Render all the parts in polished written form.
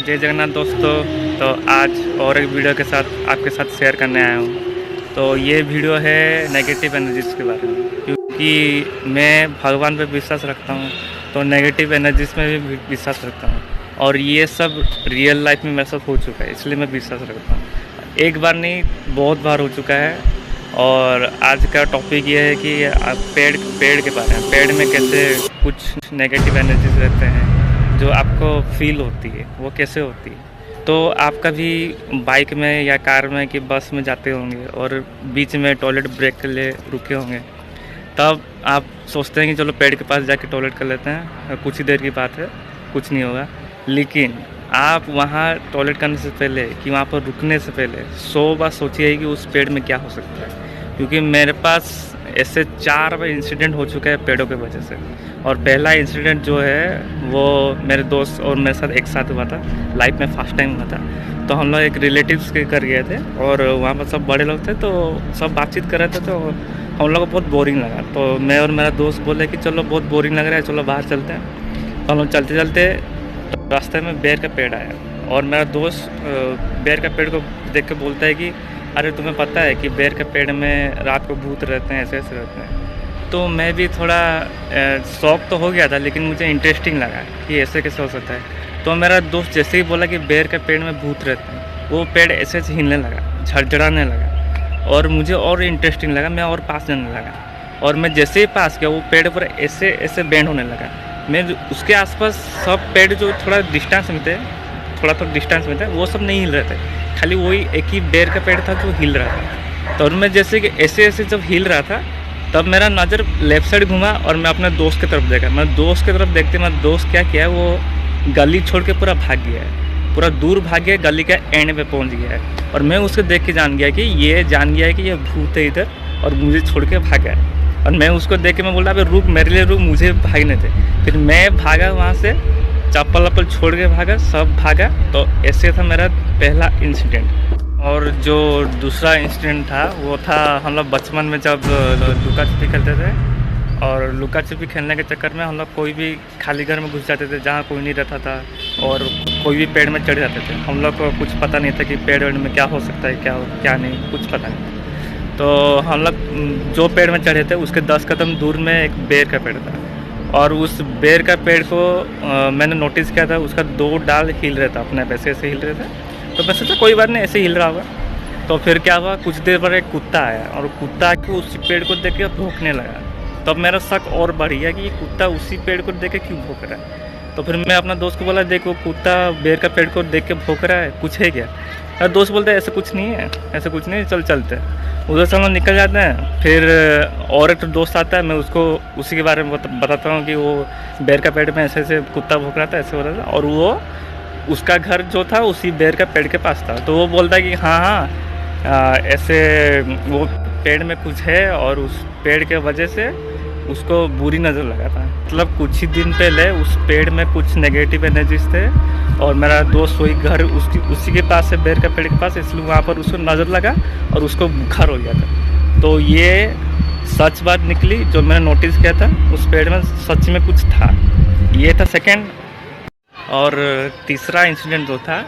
जय जगन्नाथ दोस्तों। तो आज और एक वीडियो के साथ आपके साथ शेयर करने आया हूँ। तो ये वीडियो है नेगेटिव एनर्जीज़ के बारे में, क्योंकि मैं भगवान पे विश्वास रखता हूँ, तो नेगेटिव एनर्जीज़ में भी विश्वास रखता हूँ। और ये सब रियल लाइफ में मेरे साथ हो चुका है, इसलिए मैं विश्वास रखता हूँ। एक बार नहीं, बहुत बार हो चुका है। और आज का टॉपिक ये है कि आप पेड़ के बारे में, पेड़ में कैसे कुछ नेगेटिव एनर्जीज रहते हैं जो आपको फील होती है, वो कैसे होती है। तो आप कभी बाइक में या कार में कि बस में जाते होंगे और बीच में टॉयलेट ब्रेक के लिए रुके होंगे, तब आप सोचते हैं कि चलो पेड़ के पास जाके टॉयलेट कर लेते हैं, कुछ ही देर की बात है, कुछ नहीं होगा। लेकिन आप वहाँ टॉयलेट करने से पहले कि वहाँ पर रुकने से पहले 100 बार सोचिए कि उस पेड़ में क्या हो सकता है। क्योंकि मेरे पास ऐसे 4 बार इंसिडेंट हो चुका है पेड़ों की वजह से। और पहला इंसिडेंट जो है वो मेरे दोस्त और मेरे साथ एक साथ हुआ था, लाइफ में फर्स्ट टाइम हुआ था। तो हम लोग एक रिलेटिव्स के घर गए थे और वहाँ पर सब बड़े लोग थे, तो सब बातचीत कर रहे थे। तो हम लोग को बहुत बोरिंग लगा, तो मैं और मेरा दोस्त बोले कि चलो बहुत बोरिंग लग रहा है, चलो बाहर चलते हैं। तो हम लोग चलते चलते रास्ते में बेर का पेड़ आया और मेरा दोस्त बेर का पेड़ को देख के बोलता है कि अरे तुम्हें पता है कि बेर के पेड़ में रात को भूत रहते हैं, ऐसे ऐसे रहते हैं। तो मैं भी थोड़ा शौक तो हो गया था, लेकिन मुझे इंटरेस्टिंग लगा कि ऐसे कैसे हो सकता है। तो मेरा दोस्त जैसे ही बोला कि बेर के पेड़ में भूत रहते हैं, वो पेड़ ऐसे ऐसे हिलने लगा, झड़झड़ाने लगा और मुझे और इंटरेस्टिंग लगा। मैं और पास जाने लगा और मैं जैसे ही पास गया वो पेड़ पर ऐसे ऐसे बेंड होने लगा। मैं उसके आसपास सब पेड़ जो थोड़ा डिस्टेंस में थे, थोड़ा डिस्टेंस में थे, वो सब नहीं हिल रहे थे, खाली वही एक ही बेर का पेड़ था जो हिल रहा था। तो मैं जैसे कि ऐसे ऐसे जब हिल रहा था, तब मेरा नज़र लेफ़्ट साइड घूमा और मैं अपने दोस्त की तरफ देखा। मैं दोस्त की तरफ देखते मेरा दोस्त क्या किया है, वो गली छोड़ के पूरा भाग गया है, पूरा दूर भाग गया, गली के एंड पे पहुंच गया है। और मैं उसको देख के जान गया कि ये भूत है इधर, और मुझे छोड़ के भागा है। और मैं उसको देख के मैं बोला अबे रुक, मेरे लिए रुक, मुझे भागने थे। फिर मैं भागा वहाँ से, चप्पल वप्पल छोड़ के भागा, सब भागा। तो ऐसे था मेरा पहला इंसिडेंट। और जो दूसरा इंसिडेंट था वो था हम लोग बचपन में जब लुका छिपी खेलते थे, और लुका छिपी खेलने के चक्कर में हम लोग कोई भी खाली घर में घुस जाते थे जहाँ कोई नहीं रहता था, और कोई भी पेड़ में चढ़ जाते थे। हम लोग को कुछ पता नहीं था कि पेड़ में क्या हो सकता है, क्या नहीं, कुछ पता नहीं। तो हम लोग जो पेड़ में चढ़े थे उसके 10 कदम दूर में एक बेर का पेड़ था, और उस बेर का पेड़ को मैंने नोटिस किया था, उसका 2 डाल हिल रहा था, अपने पैसे से हिल रहे थे। तो मैं सोचा कोई बात नहीं, ऐसे हिल रहा होगा। तो फिर क्या हुआ, कुछ देर पर एक कुत्ता आया और कुत्ता को उसी पेड़ को देख के भौंकने लगा। तब मेरा शक और बढ़ गया कि ये कुत्ता उसी पेड़ को देख के क्यों भौंक रहा है। तो फिर मैं अपना दोस्त को बोला देखो कुत्ता बेर का पेड़ को देख के भौंक रहा है, कुछ है क्या। मेरा दोस्त बोलता है ऐसा कुछ नहीं है, ऐसा कुछ नहीं, चल चलते हैं। उधर से हम लोग निकल जाते हैं। फिर और एक दोस्त आता है, मैं उसको उसी के बारे में बताता हूँ कि वो बेर का पेड़ में ऐसे ऐसे कुत्ता भौंक रहा था, ऐसे हो रहा था, और वो उसका घर जो था उसी बेर का पेड़ के पास था। तो वो बोलता है कि हाँ, ऐसे वो पेड़ में कुछ है और उस पेड़ के वजह से उसको बुरी नज़र लगा था। मतलब कुछ ही दिन पहले उस पेड़ में कुछ नेगेटिव एनर्जीज थे, और मेरा दोस्त वही घर उसी के पास है, बेर का पेड़ के पास, इसलिए वहाँ पर उसको नज़र लगा और उसको बुखार हो गया था। तो ये सच बात निकली जो मैंने नोटिस किया था, उस पेड़ में सच में कुछ था। ये था सेकेंड। और तीसरा इंसिडेंट जो था,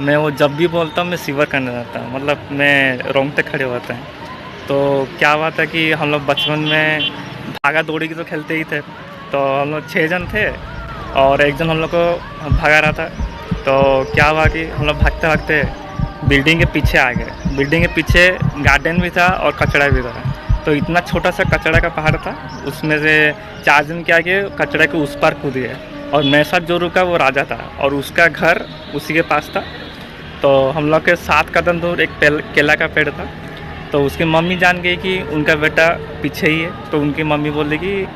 मैं वो जब भी बोलता हूँ मैं सीवर करने जाता हूँ, मतलब मैं रोंगटे खड़े होते हैं। तो क्या हुआ था कि हम लोग बचपन में भागा दौड़ी की तो खेलते ही थे। तो हम लोग 6 जन थे और एक जन हम लोग को भगा रहा था। तो क्या हुआ कि हम लोग भागते भागते बिल्डिंग के पीछे आ गए। बिल्डिंग के पीछे गार्डन भी था और कचड़ा भी था। तो इतना छोटा सा कचड़ा का पहाड़ था, उसमें से 4 जन क्या किए, कचड़े के उस पार कूद गए। और मेरे साथ जो रुका वो राजा था और उसका घर उसी के पास था। तो हम लोग के 7 कदम दूर एक केला का पेड़ था। तो उसकी मम्मी जान गई कि उनका बेटा पीछे ही है। तो उनकी मम्मी बोल रही कि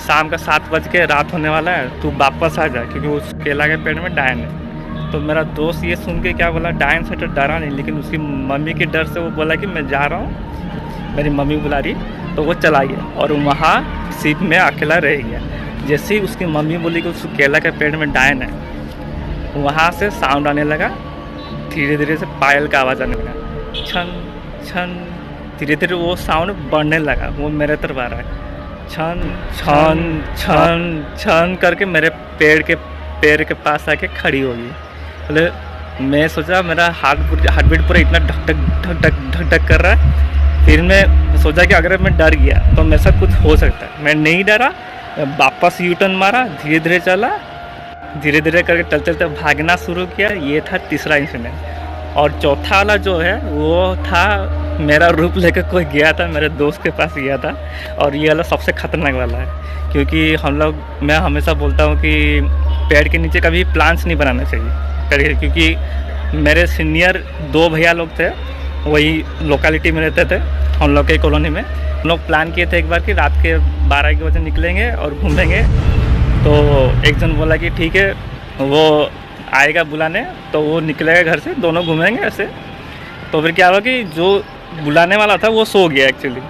शाम का 7 बज के रात होने वाला है, तू वापस आ जा, क्योंकि उस केला के पेड़ में डायन है। तो मेरा दोस्त ये सुन के क्या बोला, डायन से तो डरा नहीं, लेकिन उसकी मम्मी के डर से वो बोला कि मैं जा रहा हूँ, मेरी मम्मी बुला रही। तो वो चला गया और वहाँ सीप में अकेला रह गया। जैसे ही उसकी मम्मी बोली कि उस केला के पेड़ में डायन है, वहाँ से साउंड आने लगा, धीरे धीरे से पायल का आवाज़ आने लगा, छन छन। धीरे धीरे वो साउंड बढ़ने लगा, वो मेरे तरफ आ रहा है, छन छन छन छन करके मेरे पैर के पास आके खड़ी होगी। बोले मैं सोचा मेरा हार्ट बीट पूरा इतना ढक ढक ढक ढक ढक ढक कर रहा है। फिर मैं सोचा कि अगर मैं डर गया तो मेरे साथ कुछ हो सकता है। मैं नहीं डरा, वापस यू टर्न मारा, धीरे धीरे चला, धीरे धीरे करके चलते चलते भागना शुरू किया। ये था तीसरा इंसिडेंट। और चौथा वाला जो है वो था मेरा रूप लेकर कोई गया था, मेरे दोस्त के पास गया था। और ये वाला सबसे खतरनाक वाला है, क्योंकि मैं हमेशा बोलता हूँ कि पेड़ के नीचे कभी प्लान्स नहीं बनाना चाहिए, क्योंकि मेरे सीनियर 2 भैया लोग थे, वही लोकेलिटी में रहते थे हम लोग के कॉलोनी में। हम लोग प्लान किए थे एक बार कि रात के 12 बजे निकलेंगे और घूमेंगे। तो एक जन बोला कि ठीक है वो आएगा बुलाने, तो वो निकलेगा घर से, दोनों घूमेंगे ऐसे। तो फिर क्या हुआ कि जो बुलाने वाला था वो सो गया एक्चुअली।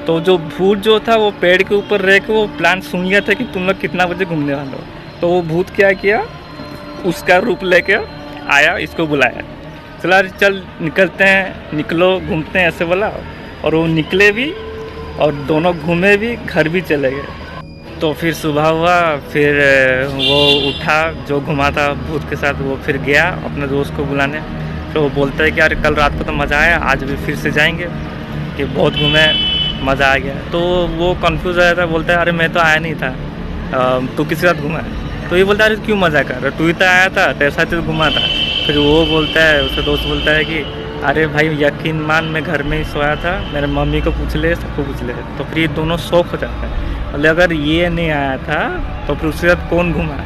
तो जो भूत जो था वो पेड़ के ऊपर रह के वो प्लान सुन गया था कि तुम लोग कितना बजे घूमने वाले हो। तो वो भूत क्या किया, उसका रूप लेके आया, इसको बुलाया, चला चल निकलते हैं, निकलो घूमते हैं ऐसे बोला। और वो निकले भी और दोनों घूमे भी, घर भी चले गए। तो फिर सुबह हुआ, फिर वो उठा जो घुमा था भूत के साथ, वो फिर गया अपने दोस्त को बुलाने। तो वो बोलता है कि यार कल रात को तो मज़ा आया, आज भी फिर से जाएंगे, कि बहुत घूमे, मज़ा आ गया। तो वो कंफ्यूज हो जाता है, बोलता है अरे मैं तो आया नहीं था, तू किसी साथ घुमा है? तो ये बोलता है अरे क्यों मज़ा कर रहा, तू ही तो आया था, तेरे साथ ही घुमा था। फिर वो बोलता है, उसका दोस्त बोलता है कि अरे भाई यकीन मान मैं घर में ही सोया था, मेरे मम्मी को पूछ ले, सबको पूछ ले। तो फिर ये दोनों शौक हो जाते हैं, बोले अगर ये नहीं आया था तो फिर उसके साथ कौन घुमा?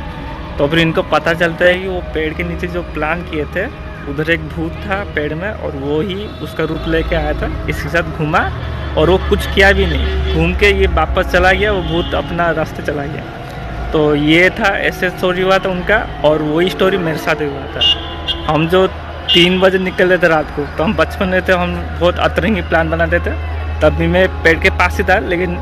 तो फिर इनको पता चलता है कि वो पेड़ के नीचे जो प्लान किए थे, उधर एक भूत था पेड़ में, और वो ही उसका रूप लेके आया था, इसके साथ घूमा। और वो कुछ किया भी नहीं, घूम के ये वापस चला गया, वो भूत अपना रास्ते चला गया। तो ये था, ऐसे स्टोरी हुआ था उनका। और वही स्टोरी मेरे साथ हुआ था। हम जो 3 बजे निकल रहे थे रात को, तो हम बचपन में थे, हम बहुत अतरंगी प्लान बनाते थे। तब भी मैं पेड़ के पास ही था, लेकिन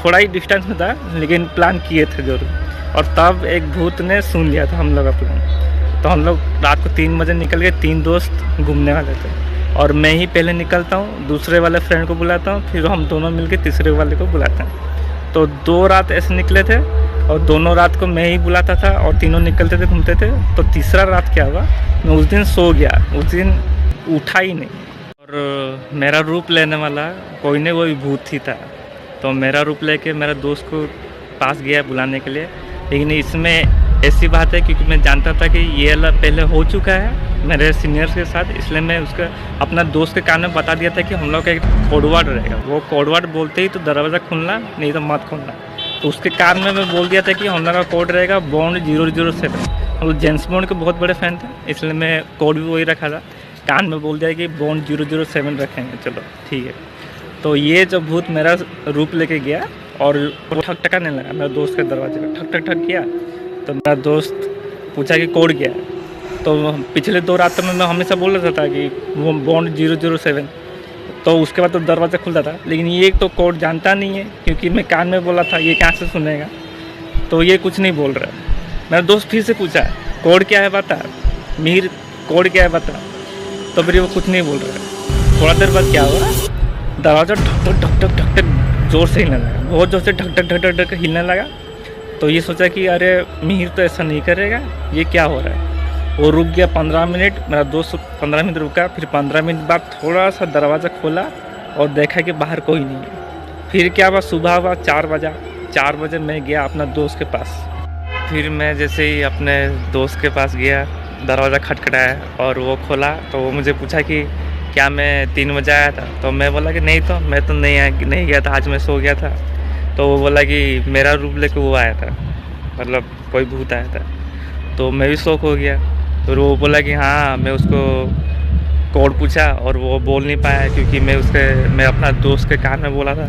थोड़ा ही डिस्टेंस में था, लेकिन प्लान किए थे जरूर। और तब एक भूत ने सुन लिया था हम लोग का प्लान। तो हम लोग रात को 3 बजे निकल गए, 3 दोस्त घूमने वाले थे। और मैं ही पहले निकलता हूँ, दूसरे वाले फ्रेंड को बुलाता हूँ, फिर हम दोनों मिलके तीसरे वाले को बुलाते हैं। तो 2 रात ऐसे निकले थे, और दोनों रात को मैं ही बुलाता था और तीनों निकलते थे, घूमते थे। तो तीसरा रात क्या हुआ, मैं उस दिन सो गया, उस दिन उठा ही नहीं। और मेरा रूप लेने वाला कोई नहीं, वो भूत ही था। तो मेरा रूप लेके मेरा दोस्त को पास गया बुलाने के लिए। लेकिन इसमें ऐसी बात है, क्योंकि मैं जानता था कि ये पहले हो चुका है मेरे सीनियर्स के साथ, इसलिए मैं उसका अपना दोस्त के कान में बता दिया था कि हम लोग का एक कोड वर्ड रहेगा, वो कोड वर्ड बोलते ही तो दरवाज़ा खोलना, नहीं तो मत खोलना। तो उसके कान में मैं बोल दिया था कि हम लोग का कोड रहेगा बॉन्ड 007। हम लोग जेम्स बॉन्ड के बहुत बड़े फ़ैन थे, इसलिए मैं कोड भी वही रखा था। कान में बोल दिया कि बॉन्ड 007 रखेंगे, चलो ठीक है। तो ये जो भूत मेरा रूप लेके गया और वो ठक ठकाने लगा मेरे दोस्त के दरवाजे पर, ठक ठक ठक किया। तो मेरा दोस्त पूछा कि कोड क्या है। तो पिछले 2 रातों में मैं हमेशा बोल रहा था कि वो बॉन्ड 007। तो उसके बाद तो दरवाज़ा खुलता था, लेकिन ये तो कोड जानता नहीं है, क्योंकि मैं कान में बोला था, ये कहाँ से सुनेगा। तो ये कुछ नहीं बोल रहा। मेरा दोस्त फिर से पूछा कोड क्या है बता, मीर कोड क्या है बता। तो फिर वो कुछ नहीं बोल रहा। थोड़ा देर बाद क्या हुआ, दरवाज़ा ढक ढक ढक ढक ढक ढक जोर से हिलने लगा, बहुत जोर से ढक ढक ढक ढक ढक हिलने लगा। तो ये सोचा कि अरे मीर तो ऐसा नहीं करेगा, ये क्या हो रहा है। वो रुक गया 15 मिनट, मेरा दोस्त 15 मिनट रुका। फिर 15 मिनट बाद थोड़ा सा दरवाज़ा खोला और देखा कि बाहर कोई नहीं है। फिर क्या हुआ, सुबह हुआ 4 बजा, 4 बजे मैं गया अपना दोस्त के पास। फिर मैं जैसे ही अपने दोस्त के पास गया, दरवाज़ा खटखटाया और वो खोला। तो वो मुझे पूछा कि क्या मैं 3 बजे आया था। तो मैं बोला कि नहीं, तो मैं तो नहीं गया था, आज मैं सो गया था। तो वो बोला कि मेरा रूप लेके वो आया था, मतलब कोई भूत आया था। तो मैं भी शौक हो गया। तो वो बोला कि हाँ, मैं उसको कोड पूछा और वो बोल नहीं पाया, क्योंकि मैं अपना दोस्त के कान में बोला था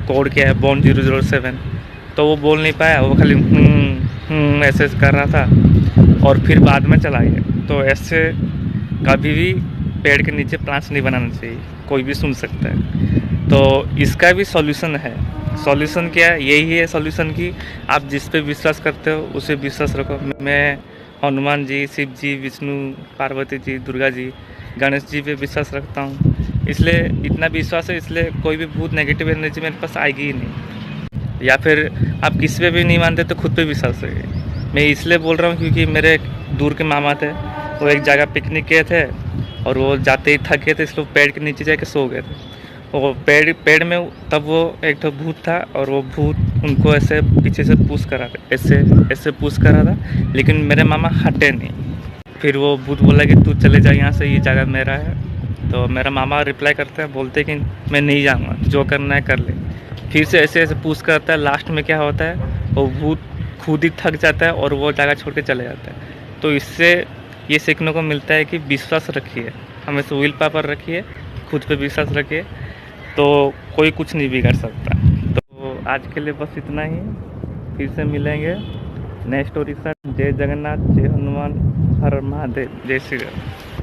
कोड क्या है, बॉन्ड 007। तो वो बोल नहीं पाया, वो खाली ऐसे कर रहा था और फिर बाद में चला गया। तो ऐसे कभी भी पेड़ के नीचे प्लांट्स नहीं बनाना चाहिए, कोई भी सुन सकता है। तो इसका भी सॉल्यूशन है। सॉल्यूशन क्या है, यही है सॉल्यूशन कि आप जिस पे विश्वास करते हो उसे विश्वास रखो। मैं हनुमान जी, शिव जी, विष्णु, पार्वती जी, दुर्गा जी, गणेश जी पे विश्वास रखता हूँ। इसलिए इतना विश्वास है, इसलिए कोई भी भूत नेगेटिव एनर्जी मेरे पास आएगी ही नहीं। या फिर आप किसी पे भी नहीं मानते तो खुद पे विश्वास रखिए। मैं इसलिए बोल रहा हूँ क्योंकि मेरे दूर के मामा थे, वो एक जगह पिकनिक गए थे और वो जाते ही थक गए थे, इसलिए पेड़ के नीचे जाके सो गए थे। वो पेड़ में तब वो एक तो भूत था और वो भूत उनको ऐसे पीछे से पुश करा था, ऐसे ऐसे पुश करा था, लेकिन मेरे मामा हटे नहीं। फिर वो भूत बोला कि तू चले जा यहाँ से, ये जगह मेरा है। तो मेरा मामा रिप्लाई करता है, बोलते कि मैं नहीं जाऊँगा, जो करना है कर ले। फिर से ऐसे ऐसे पुश करता है। लास्ट में क्या होता है, वो भूत खुद ही थक जाता है और वो जगह छोड़ के चले जाता है। तो इससे ये सीखने को मिलता है कि विश्वास रखिए, हमेशा विल पावर रखिए, खुद पे विश्वास रखिए, तो कोई कुछ नहीं बिगाड़ सकता। तो आज के लिए बस इतना ही, फिर से मिलेंगे नए स्टोरी के साथ। जय जगन्नाथ, जय हनुमान, हर महादेव, जय श्री राम।